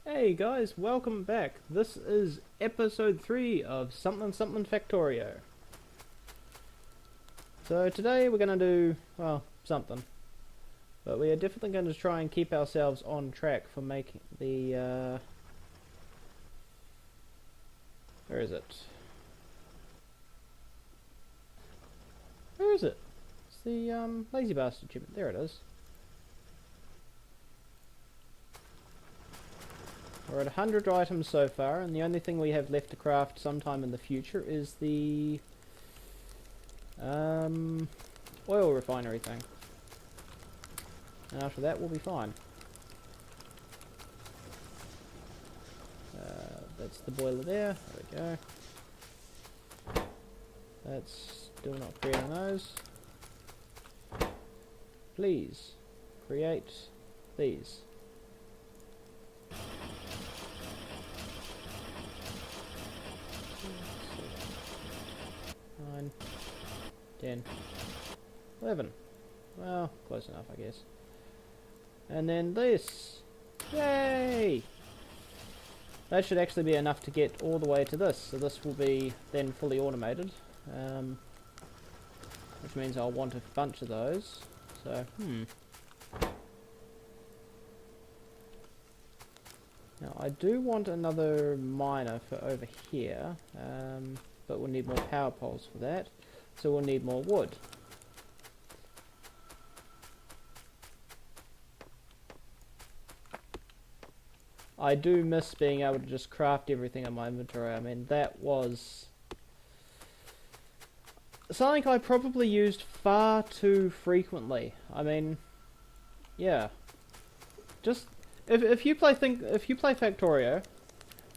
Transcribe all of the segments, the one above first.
Hey guys, welcome back. This is episode 3 of Something² Factorio. So today we're going to do, well, something. But we are definitely going to try and keep ourselves on track for making the, where is it? Where is it? It's the, Lazy Bastard achievement. There it is. We're at 100 items so far, and the only thing we have left to craft sometime in the future is the oil refinery thing. And after that we'll be fine. That's the boiler there. There we go. That's still not creating those. Please create these. 9, 10, 11. Well, close enough, I guess. And then this. Yay! That should actually be enough to get all the way to this. So this will be then fully automated. Which means I'll want a bunch of those. So, Now, I do want another miner for over here. But we'll need more power poles for that. So we'll need more wood. I do miss being able to just craft everything in my inventory. I mean, that was something I probably used far too frequently. I mean, yeah. Just if you play Factorio,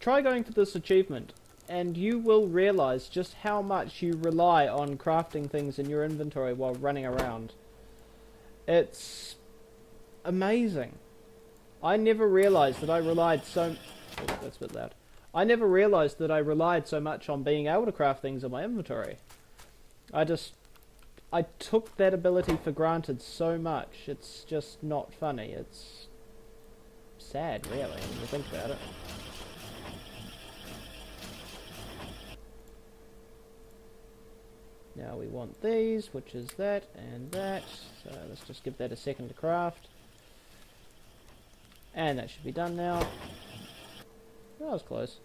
try going for this achievement, and you will realize just how much you rely on crafting things in your inventory while running around. It's amazing. I never realized that I relied so... Oh, that's a bit loud. I never realized that I relied so much on being able to craft things in my inventory. I took that ability for granted so much. It's just not funny. It's sad, really, when you think about it. Now we want these, which is that and that. So let's just give that a second to craft. And that should be done now. That was close.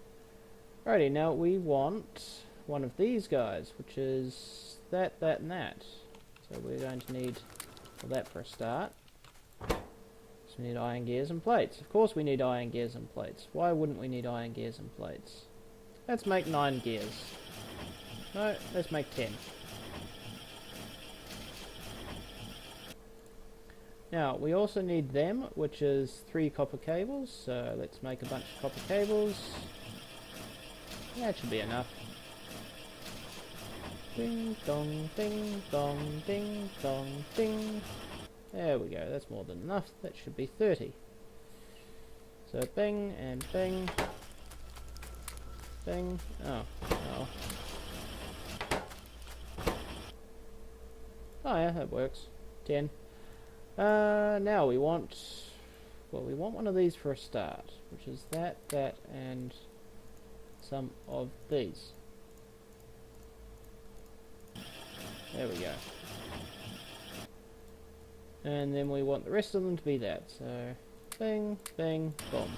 Alrighty, now we want one of these guys, which is that, that, and that. So we're going to need that for a start. So we need iron gears and plates. Of course we need iron gears and plates. Why wouldn't we need iron gears and plates? Let's make 9 gears. No, let's make 10. Now, we also need them, which is 3 copper cables, so let's make a bunch of copper cables. That should be enough. Ding dong, ding dong, ding dong, ding. There we go, that's more than enough. That should be 30. So bing and bing. Bing. Oh, oh. Oh yeah, that works. 10. Now we want, well, we want one of these for a start, which is that, that, and some of these. There we go. And then we want the rest of them to be that, so bing, bing, boom.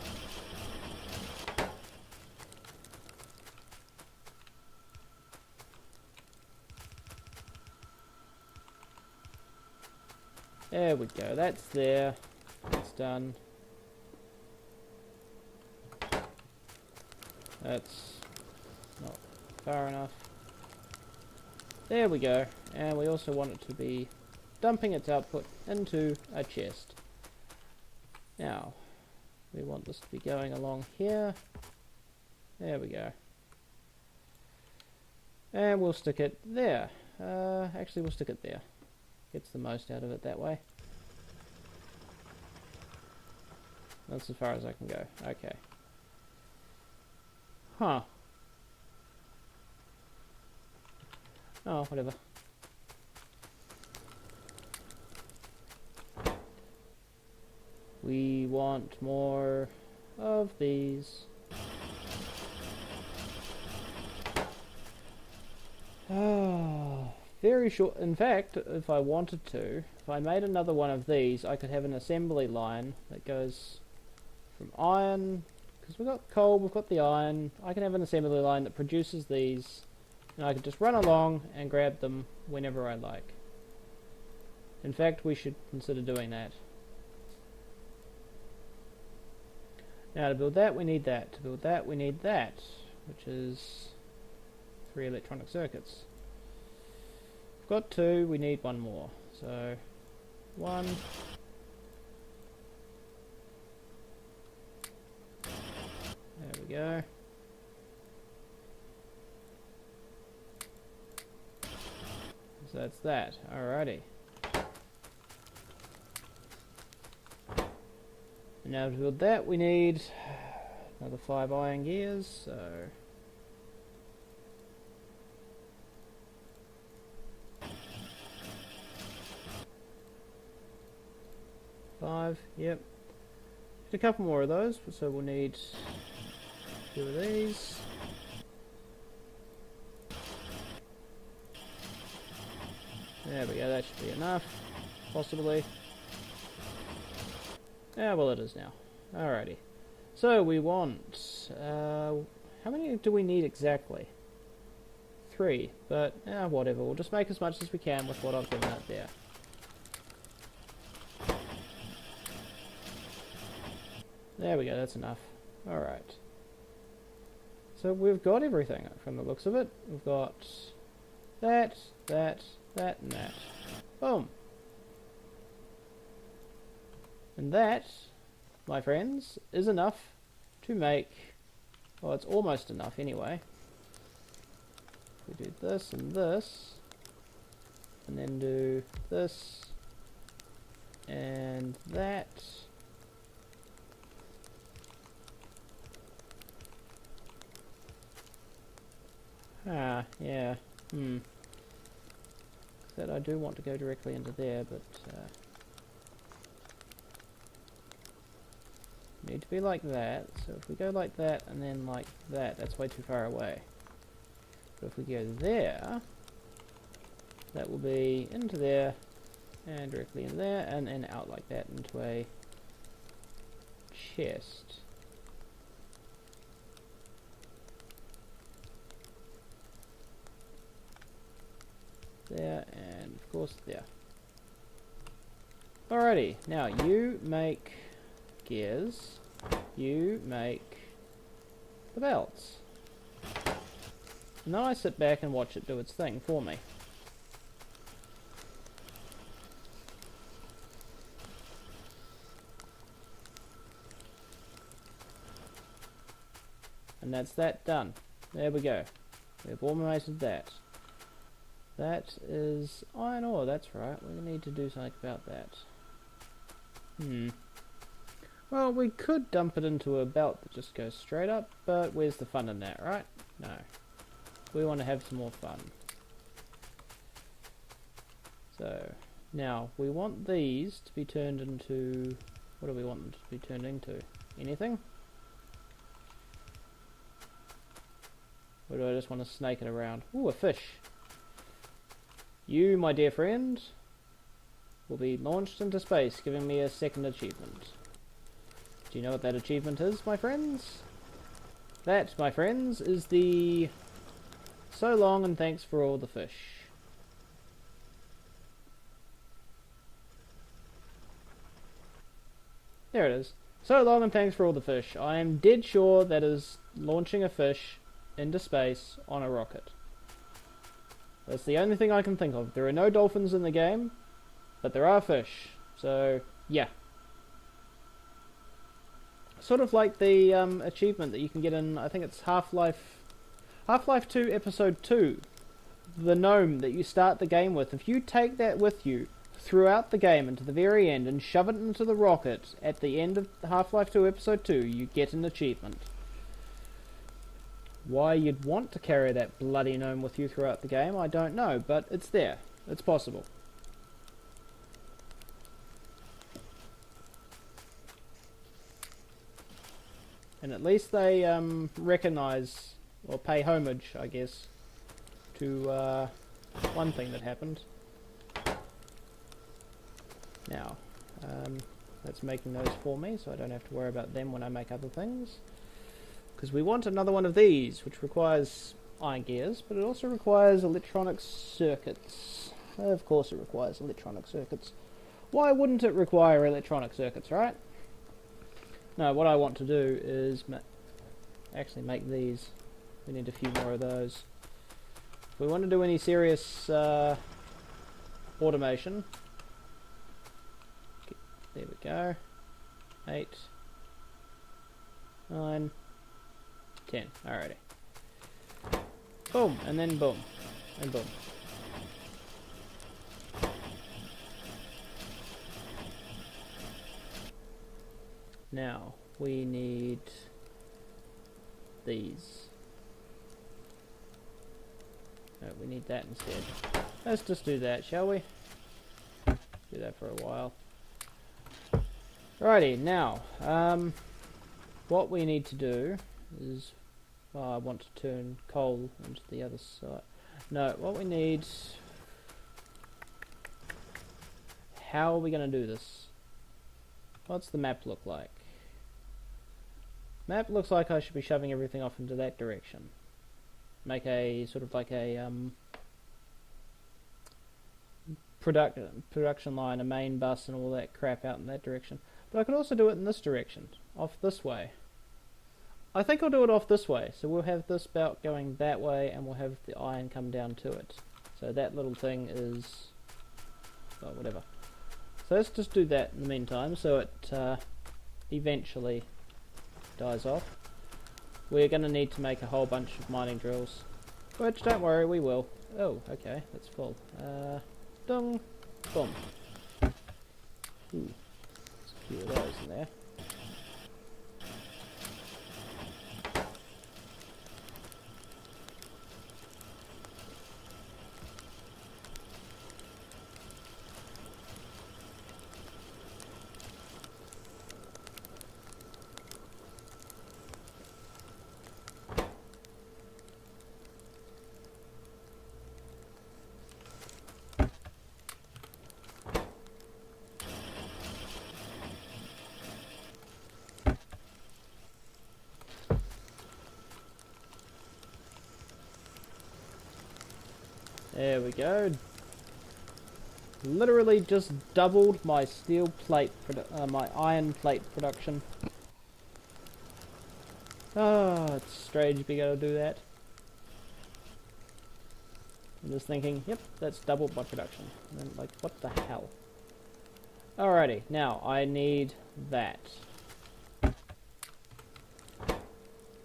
There we go, that's there. That's done. That's not far enough. There we go. And we also want it to be dumping its output into a chest. Now, we want this to be going along here. There we go. And we'll stick it there. Actually, we'll stick it there. Gets the most out of it that way. That's as far as I can go. Okay. Huh. Oh, whatever. We want more of of these. Oh, very short. In fact, if I wanted to, if I made another one of these, I could have an assembly line that goes from iron, because we've got coal, we've got the iron. I can have an assembly line that produces these, and I could just run along and grab them whenever I like. In fact, we should consider doing that. Now to build that we need that. To build that we need that, which is 3 electronic circuits. We've got 2, we need 1 more. So 1. There we go. So that's that. Alrighty. And now to build that we need another 5 iron gears, so 5, yep. Just a couple more of those, so we'll need 2 of these. There we go, that should be enough, possibly. Yeah, well it is now. Alrighty. So we want, how many do we need exactly? 3, but whatever, we'll just make as much as we can with what I've given out there. There we go, that's enough. Alright. So we've got everything from the looks of it. We've got that, that, that, and that. Boom. And that, my friends, is enough to make, well, it's almost enough anyway. We do this and this, and then do this and that. Ah, yeah, that I do want to go directly into there, but need to be like that. So if we go like that and then like that, that's way too far away. But if we go there, that will be into there and directly in there and then out like that into a chest. There and of course there. Alrighty, now you make gears, you make the belts. And then I sit back and watch it do its thing for me. And that's that done. There we go. We've automated that. That is iron ore, that's right. We need to do something about that. Well, we could dump it into a belt that just goes straight up, but where's the fun in that, right? No. We want to have some more fun. So, now, we want these to be turned into... What do we want them to be turned into? Anything? Or do I just want to snake it around? Ooh, a fish! You, my dear friend, will be launched into space, giving me a second achievement. Do you know what that achievement is, my friends? That, my friends, is the so long and thanks for all the fish. There it is. So long and thanks for all the fish. I am dead sure that is launching a fish into space on a rocket. That's the only thing I can think of. There are no dolphins in the game, but there are fish. So, yeah. Sort of like the achievement that you can get in, I think it's Half-Life 2 Episode 2. The gnome that you start the game with. If you take that with you throughout the game and to the very end and shove it into the rocket at the end of Half-Life 2 Episode 2, you get an achievement. Why you'd want to carry that bloody gnome with you throughout the game, I don't know, but it's there. It's possible. And at least they recognize, or pay homage, I guess, to one thing that happened. Now, that's making those for me, so I don't have to worry about them when I make other things. Because we want another one of these, which requires iron gears, but it also requires electronic circuits. Of course it requires electronic circuits. Why wouldn't it require electronic circuits, right? No, what I want to do is actually make these. We need a few more of those. If we want to do any serious automation, there we go. 8, 9, 10. Alrighty. Boom, and then boom, and boom. Now, we need these. No, we need that instead. Let's just do that, shall we? Do that for a while. Alrighty, now, what we need to do is, I want to turn coal into the other side. No, what we need, how are we going to do this? What's the map look like? Map looks like I should be shoving everything off into that direction. Make a sort of like a production line, a main bus and all that crap out in that direction. But I could also do it in this direction, off this way. I think I'll do it off this way, so we'll have this belt going that way and we'll have the iron come down to it. So that little thing is, well, whatever. So let's just do that in the meantime, so it eventually dies off. We're going to need to make a whole bunch of mining drills, which, don't worry, we will. Oh, okay, that's full. Dung, boom. Ooh, there's a few of those in there. There we go. Literally just doubled my steel plate, my iron plate production. Ah, it's strange to be able to do that. I'm just thinking, yep, that's doubled my production. And then, like, what the hell? Alrighty, now I need that.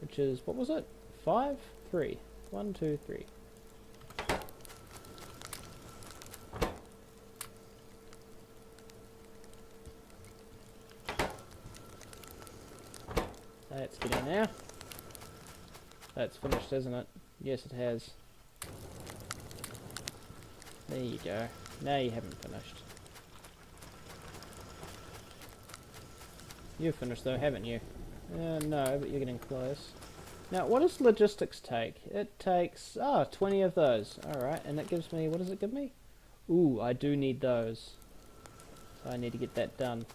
Which is, what was it? 5? 3. 1, 2, 3. Let's get in there. That's finished, isn't it? Yes, it has. There you go. Now you haven't finished. You've finished though, haven't you? No, but you're getting close. Now, what does logistics take? It takes, 20 of those. Alright, and that gives me, what does it give me? Ooh, I do need those. So I need to get that done.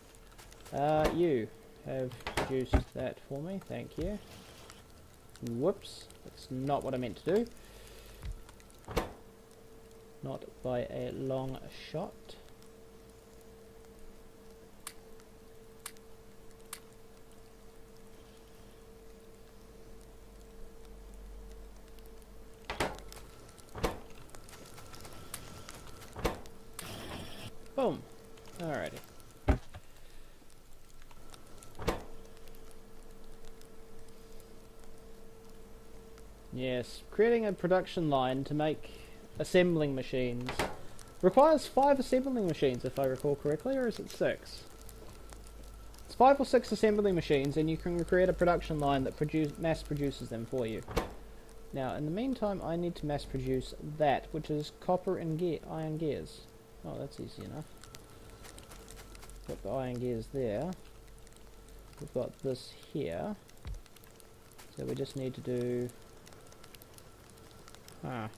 You have produced that for me, thank you. Whoops, that's not what I meant to do. Not by a long shot. Boom. Alrighty. Yes, creating a production line to make assembling machines requires 5 assembling machines, if I recall correctly, or is it 6? It's 5 or 6 assembling machines, and you can create a production line that mass produces them for you. Now, in the meantime, I need to mass produce that, which is copper and iron gears. Oh, that's easy enough. Got the iron gears there. We've got this here. So we just need to do... Huh.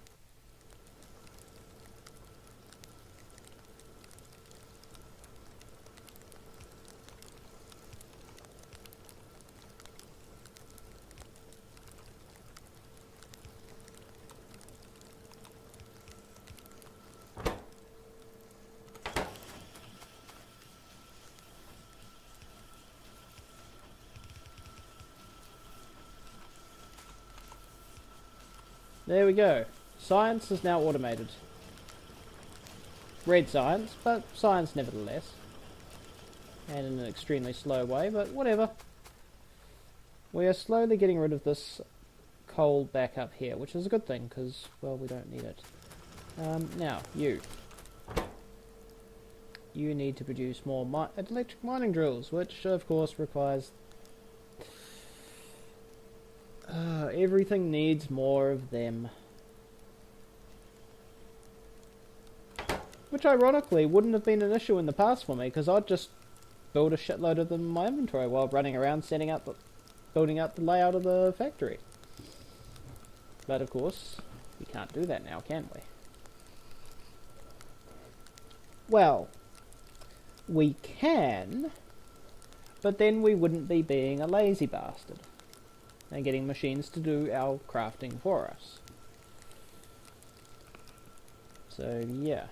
There we go. Science is now automated. Red science, but science nevertheless. And in an extremely slow way, but whatever. We are slowly getting rid of this coal back up here, which is a good thing, because, well, we don't need it. Now, you. You need to produce more electric mining drills, which, of course, requires... everything needs more of them. Which, ironically, wouldn't have been an issue in the past for me, because I'd just build a shitload of them in my inventory while running around building up the layout of the factory. But, of course, we can't do that now, can we? Well, we can, but then we wouldn't be being a lazy bastard and getting machines to do our crafting for us. So, yeah.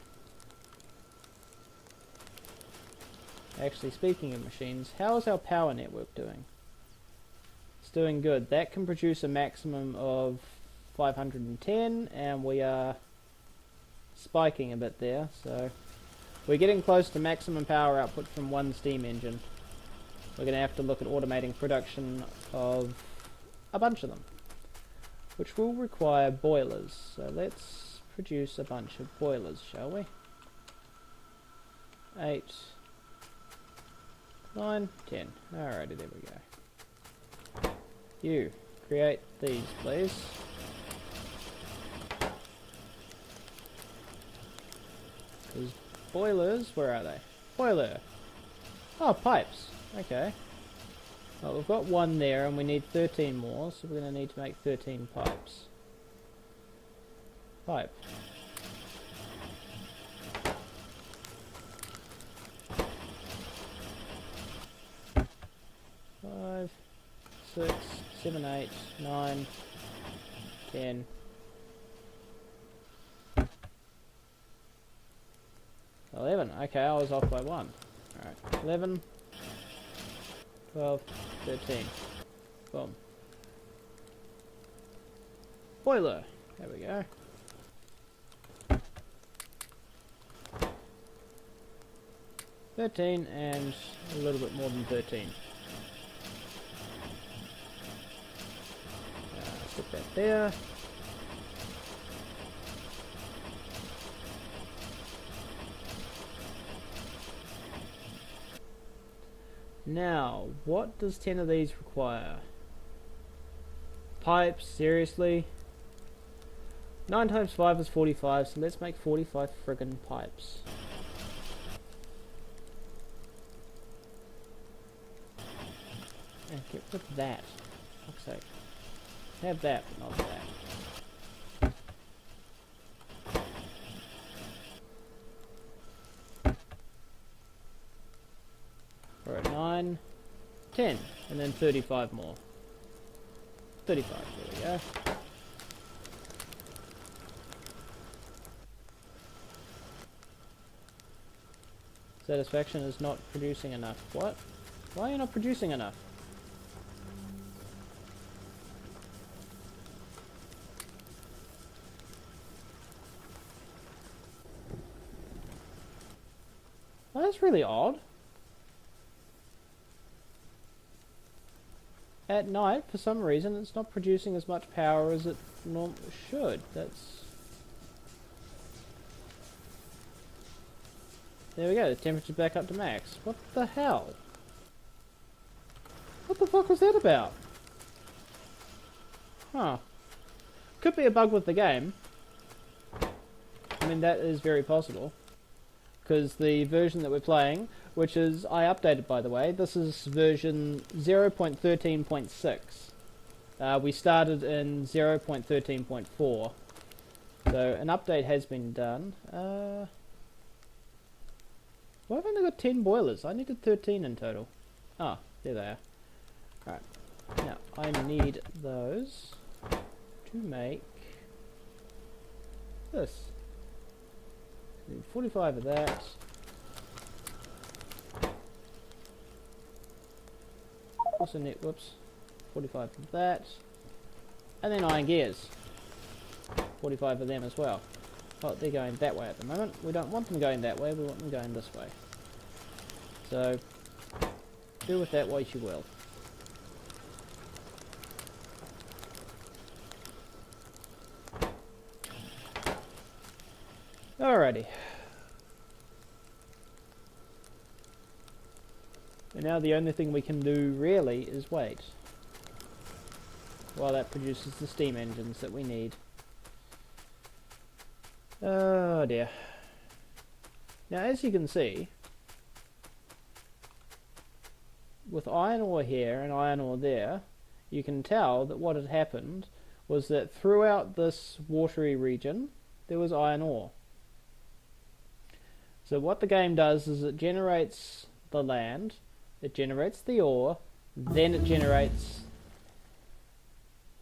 Actually, speaking of machines, how is our power network doing? It's doing good. That can produce a maximum of 510, and we are spiking a bit there, so we're getting close to maximum power output from one steam engine. We're going to have to look at automating production of a bunch of them, which will require boilers. So let's produce a bunch of boilers, shall we? 8, 9, 10. Alrighty, there we go. You, create these, please. These boilers, where are they? Boiler! Oh, pipes. Okay. Well, we've got one there and we need 13 more, so we're going to need to make 13 pipes. Pipe. Five, 6, 7, 8, 9, 10. 11. Okay, I was off by 1. Alright, 11, 12, 13. Boom. Boiler. There we go. $13 and a little bit more than 13. Put that there. Now, what does 10 of these require? Pipes, seriously? 9 times 5 is 45, so let's make 45 friggin' pipes. And get rid of that. For fuck's sake. Have that, but not that. We're at 9, 10, and then 35 more. 35, there we go. Satisfaction is not producing enough. What? Why are you not producing enough? Well, that's really odd. At night, for some reason, it's not producing as much power as it should. That's... There we go, the temperature's back up to max. What the hell? What the fuck was that about? Huh. Could be a bug with the game. I mean, that is very possible. Because the version that we're playing, which is, I updated by the way, this is version 0.13.6. We started in 0.13.4. So an update has been done. Well, I've only got 10 boilers. I needed 13 in total. Ah, there they are. Alright. Now, I need those to make this. 45 of that. Also need, whoops, 45 of that. And then iron gears. 45 of them as well. Well, they're going that way at the moment. We don't want them going that way, we want them going this way. So, do with that what you will. Alrighty. And now the only thing we can do really is wait. While that produces the steam engines that we need. Oh dear. Now as you can see, with iron ore here and iron ore there, you can tell that what had happened was that throughout this watery region, there was iron ore. So what the game does is it generates the land, it generates the ore, then it generates...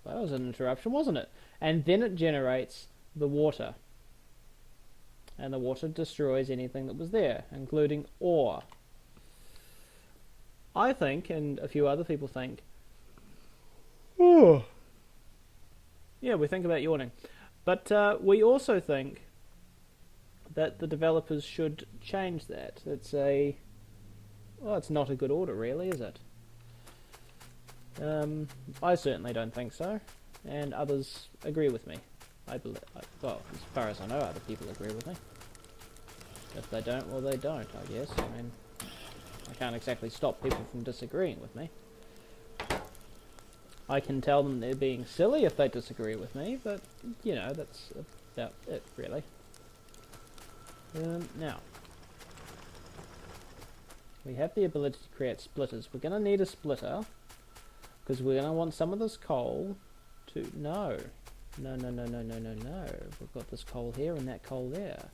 Well, that was an interruption, wasn't it? And then it generates the water. And the water destroys anything that was there, including ore. I think, and a few other people think... Oh. Yeah, we think about yawning. But we also think that the developers should change that. It's a... Well, it's not a good order, really, is it? I certainly don't think so, and others agree with me. Well, as far as I know, other people agree with me. If they don't, well, they don't, I guess. I mean, I can't exactly stop people from disagreeing with me. I can tell them they're being silly if they disagree with me, but, you know, that's about it, really. Now, we have the ability to create splitters. We're going to need a splitter, because we're going to want some of this coal to... No. No. We've got this coal here and that coal there.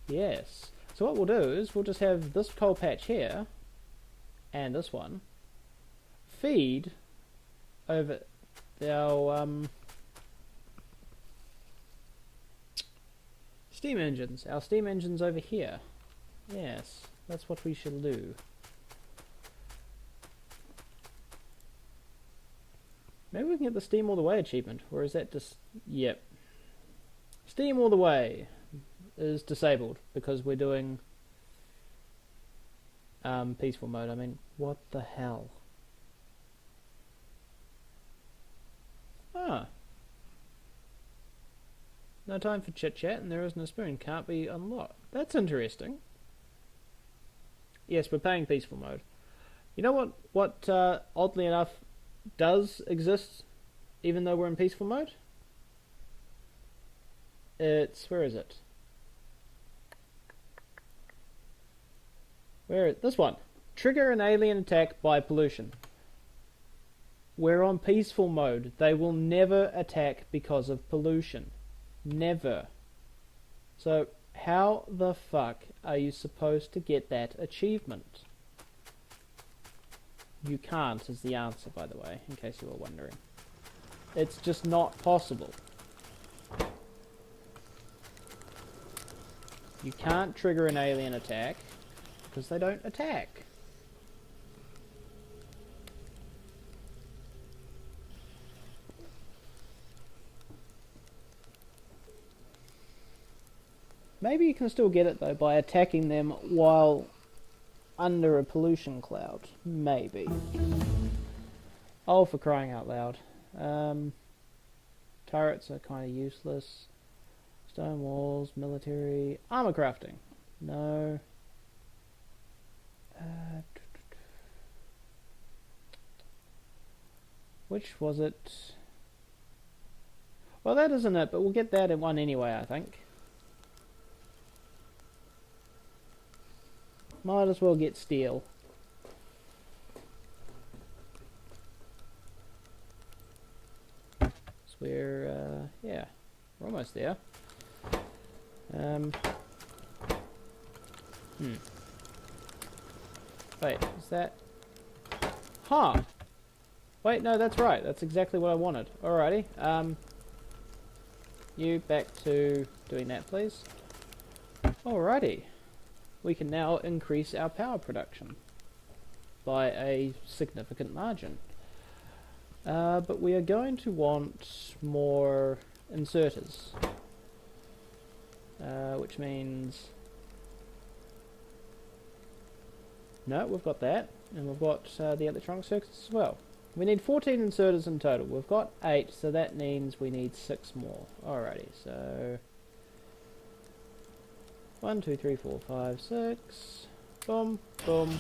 Yes. So what we'll do is we'll just have this coal patch here, and this one, feed over our steam engines. Our steam engines over here. Yes, that's what we shall do. Maybe we can get the Steam All the Way achievement, or is that just... Yep. Steam All the Way is disabled because we're doing peaceful mode. I mean, what the hell? Ah. No time for chit-chat and there isn't a spoon. Can't be unlocked. That's interesting. Yes, we're playing peaceful mode. You know what oddly enough, does exist even though we're in peaceful mode? It's... where is it? This one. Trigger an alien attack by pollution. We're on peaceful mode. They will never attack because of pollution. Never. So, how the fuck are you supposed to get that achievement? You can't is the answer, by the way, in case you were wondering. It's just not possible. You can't trigger an alien attack because they don't attack. Maybe you can still get it though by attacking them while under a pollution cloud. Maybe. Oh, for crying out loud. Turrets are kind of useless. Stone walls, military... Armor crafting. No. Which was it? Well, that isn't it, but we'll get that in one anyway, I think. Might as well get steel. we're, yeah, we're almost there. Wait, is that... Huh! Wait, no, that's right. That's exactly what I wanted. Alrighty. You back to doing that, please. Alrighty. We can now increase our power production by a significant margin. But we are going to want more inserters. Which means... No, we've got that. And we've got the electronic circuits as well. We need 14 inserters in total. We've got 8, so that means we need 6 more. Alrighty, so... 1, 2, 3, 4, 5, 6. Boom, boom.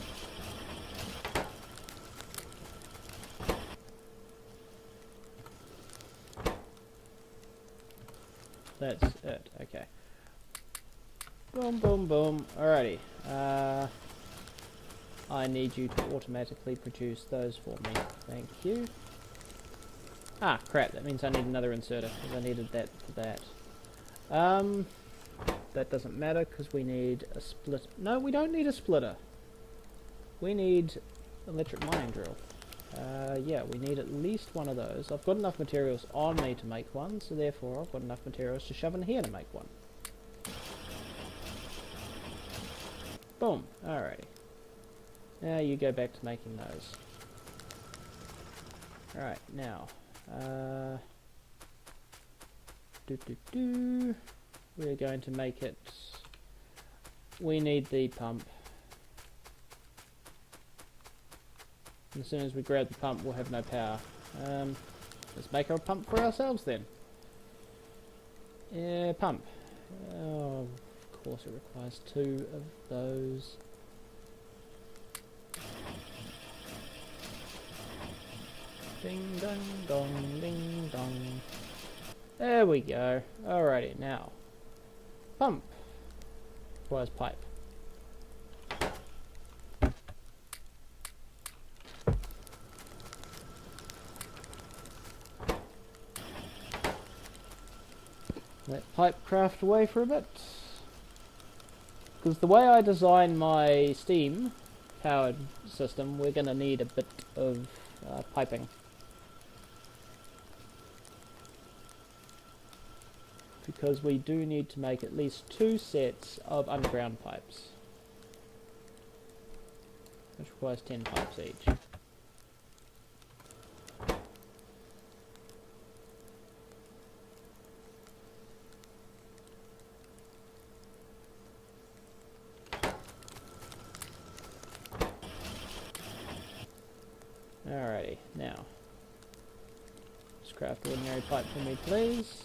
That's it, okay. Boom, boom, boom. Alrighty. I need you to automatically produce those for me. Thank you. Ah, crap. That means I need another inserter, because I needed that for that. That doesn't matter, because we need a split. No, we don't need a splitter. We need electric mining drill. Yeah, we need at least one of those. I've got enough materials on me to make one, so therefore I've got enough materials to shove in here to make one. Boom. Alrighty. Now you go back to making those. Alright, now. We're going to make it... We need the pump. As soon as we grab the pump, we'll have no power. Let's make a pump for ourselves then. Yeah, pump. Oh, of course it requires 2 of those. Ding dong dong, ding dong. There we go. Alrighty, now. Pump. Requires pipe. Let pipe craft away for a bit. Because the way I design my steam powered system, we're going to need a bit of piping. Because we do need to make at least 2 sets of underground pipes. Which requires 10 pipes each. Alrighty, now. Just craft ordinary pipe for me, please.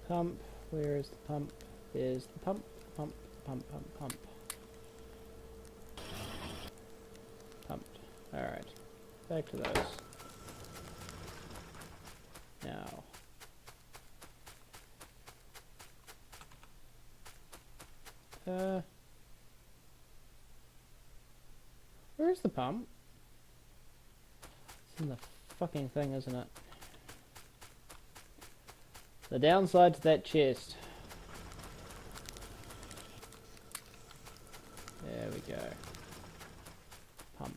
Pump, where is the pump? There's the pump, pump, pump, pump, pump. Pumped. Alright. Back to those. Now. Where's the pump? It's in the fucking thing, isn't it? The downside to that chest. There we go. Pump.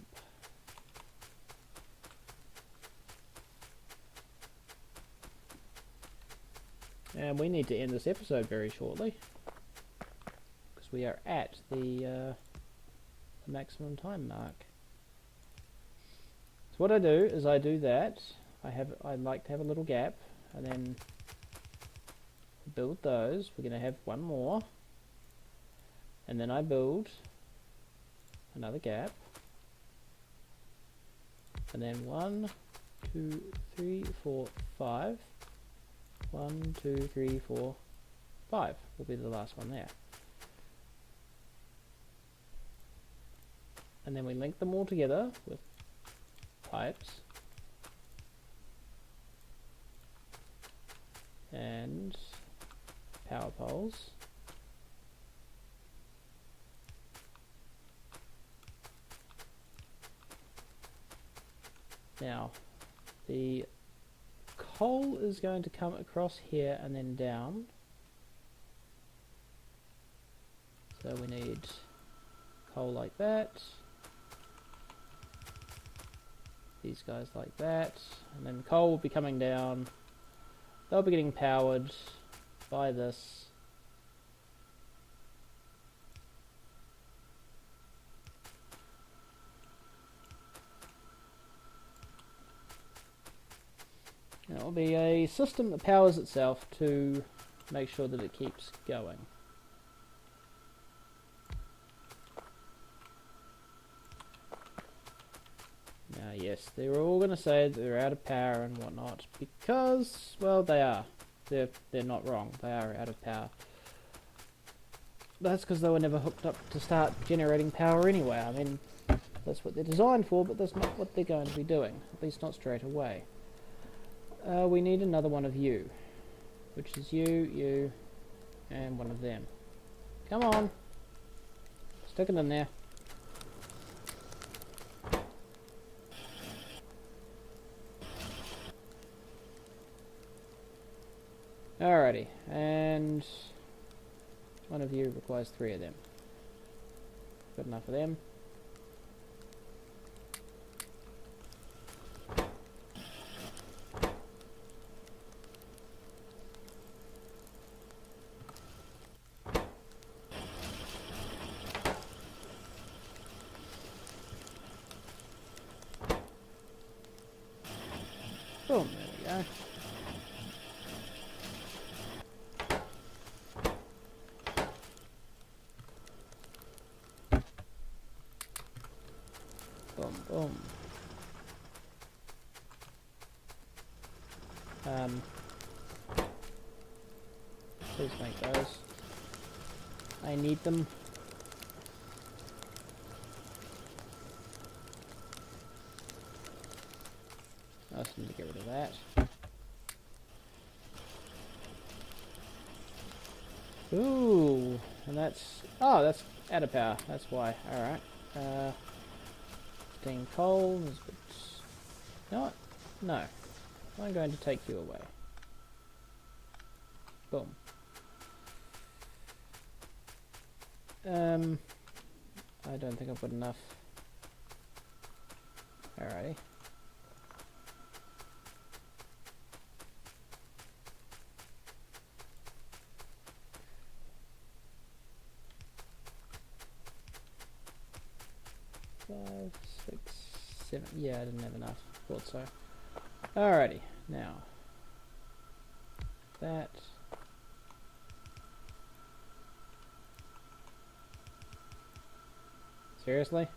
And we need to end this episode very shortly. Because we are at the maximum time mark. So what I do is I do that. I like to have a little gap. And then build those. We're going to have one more. And then I build another gap. And then 1, 2, 3, 4, 5. 1, 2, 3, 4, 5 will be the last one there. And then we link them all together with pipes. and power poles. Now, the coal is going to come across here and then down. So we need coal like that. These guys like that. And then coal will be coming down. They'll be getting powered by this. And it will be a system that powers itself to make sure that it keeps going. Now yes, they were all going to say that they're out of power and whatnot, because, well, they are. They're not wrong, they are out of power. That's because they were never hooked up to start generating power anyway. I mean, that's what they're designed for, but that's not what they're going to be doing, at least not straight away. We need another one of you, which is you, and one of them. Come on, stick it in there. Alrighty, and one of you requires 3 of them. Got enough of them. Boom, there we go. Boom, boom. Please make those. I need them. I just need to get rid of that. Ooh, and that's, oh, that's out of power. That's why. Alright. 15 coal is a bit... You know what? No. I'm going to take you away. Boom. I don't think I've got enough. Alrighty. Five, 6, 7. Yeah, I didn't have enough. Thought so. Alrighty, now that. Seriously?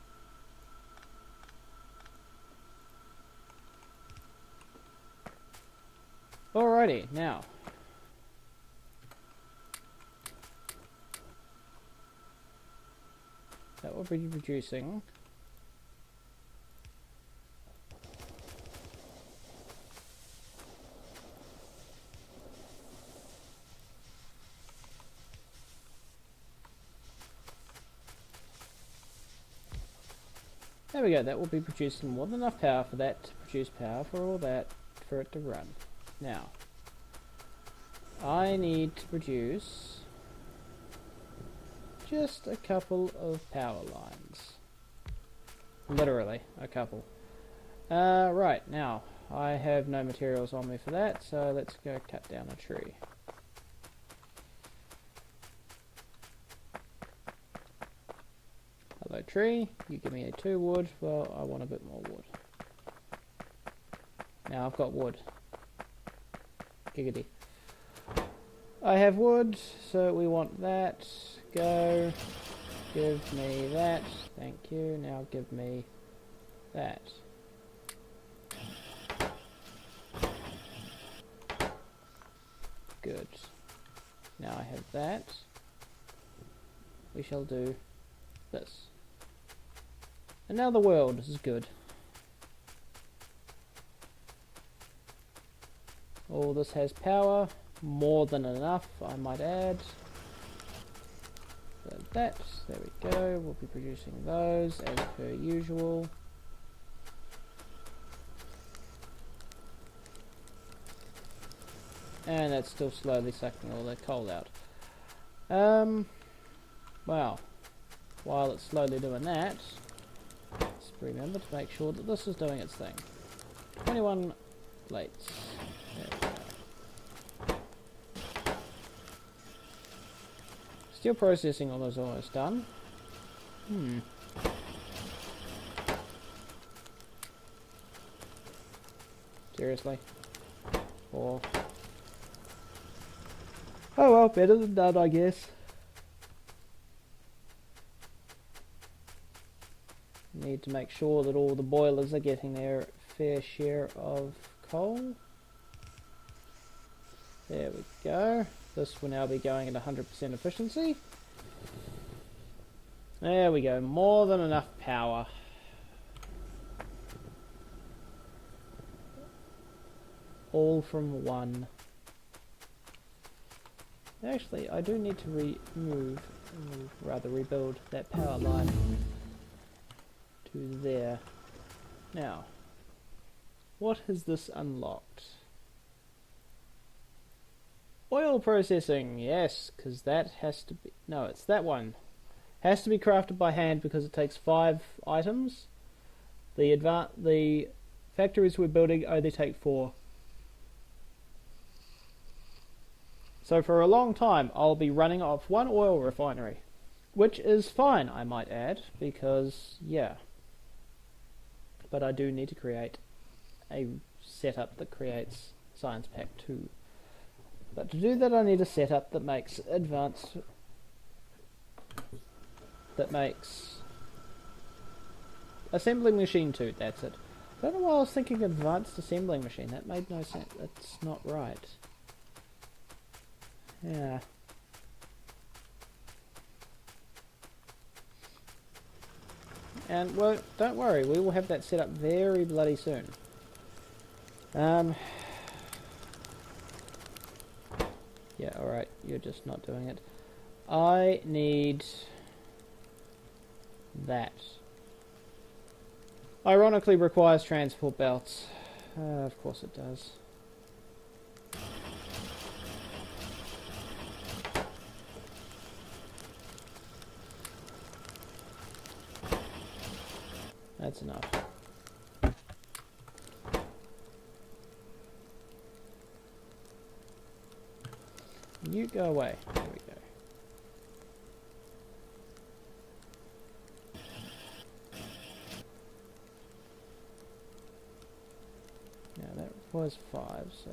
Alrighty, now. That will be reducing. There we go, that will be producing more than enough power for that to produce power for all that, for it to run. Now, I need to produce just a couple of power lines. Literally, a couple. Right, now, I have no materials on me for that, so let's go cut down a tree. Hello tree, you give me a 2 wood, well I want a bit more wood. Now I've got wood. Giggity. I have wood, so we want that. Go. Give me that. Thank you. Now give me that. Good. Now I have that. We shall do this. And now the world is good. All this has power. More than enough, I might add. So that, there we go, we'll be producing those as per usual. And that's still slowly sucking all that coal out. Well, while it's slowly doing that, let's remember to make sure that this is doing its thing. 21 plates. There we go. Steel processing almost done. Seriously? Or... oh well, better than none, I guess. Need to make sure that all the boilers are getting their fair share of coal. There we go. This will now be going at 100% efficiency. There we go, more than enough power. All from one. Actually, I do need to rebuild that power line to there. Now, what has this unlocked? Oil processing, yes, because that has to be... no, it's that one. Has to be crafted by hand because it takes 5 items. The factories we're building only take 4. So for a long time, I'll be running off one oil refinery. Which is fine, I might add, because, yeah. But I do need to create a setup that creates Science Pack 2. But to do that, I need a setup that makes advanced... that makes... assembling machine 2, that's it. I don't know why I was thinking advanced assembling machine. That made no sense. That's not right. Yeah. And, well, don't worry, we will have that set up very bloody soon. Yeah, alright, you're just not doing it. I need that. Ironically requires transport belts. Of course it does. That's enough. You go away. There we go. Now that was 5, so...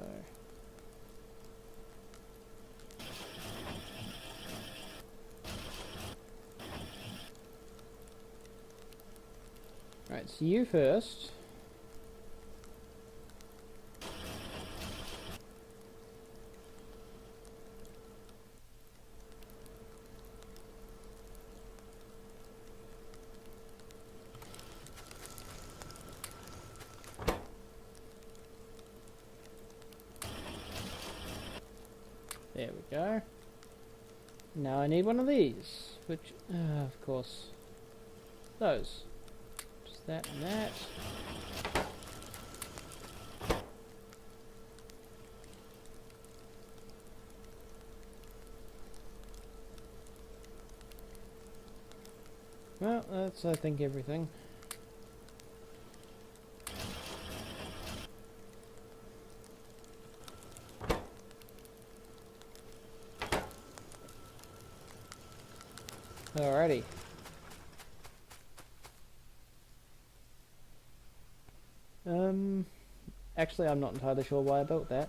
right, so you first. There we go. Now I need one of these, which, of course, those. Just that and that. Well, that's, I think, everything. Alrighty. Actually, I'm not entirely sure why I built that.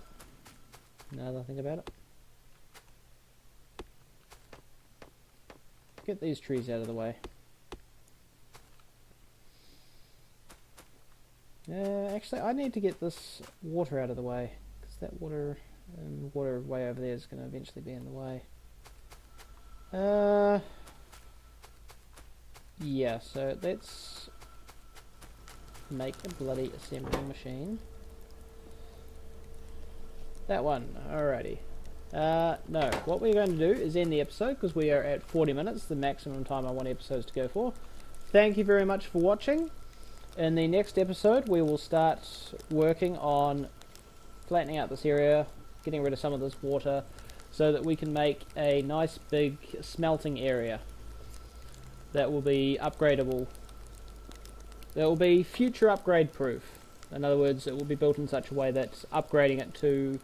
Now that I think about it. Get these trees out of the way. Actually, I need to get this water out of the way, because that water and water way over there is going to eventually be in the way. Yeah, so let's make a bloody assembling machine. That one, alrighty. No. What we're going to do is end the episode because we are at 40 minutes, the maximum time I want episodes to go for. Thank you very much for watching. In the next episode, we will start working on flattening out this area, getting rid of some of this water, so that we can make a nice big smelting area that will be upgradable. That will be future upgrade proof. In other words, it will be built in such a way that upgrading it to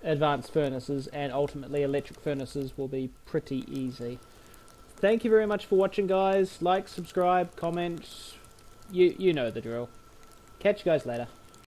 advanced furnaces and ultimately electric furnaces will be pretty easy. Thank you very much for watching, guys. Like, subscribe, comment. You know the drill. Catch you guys later.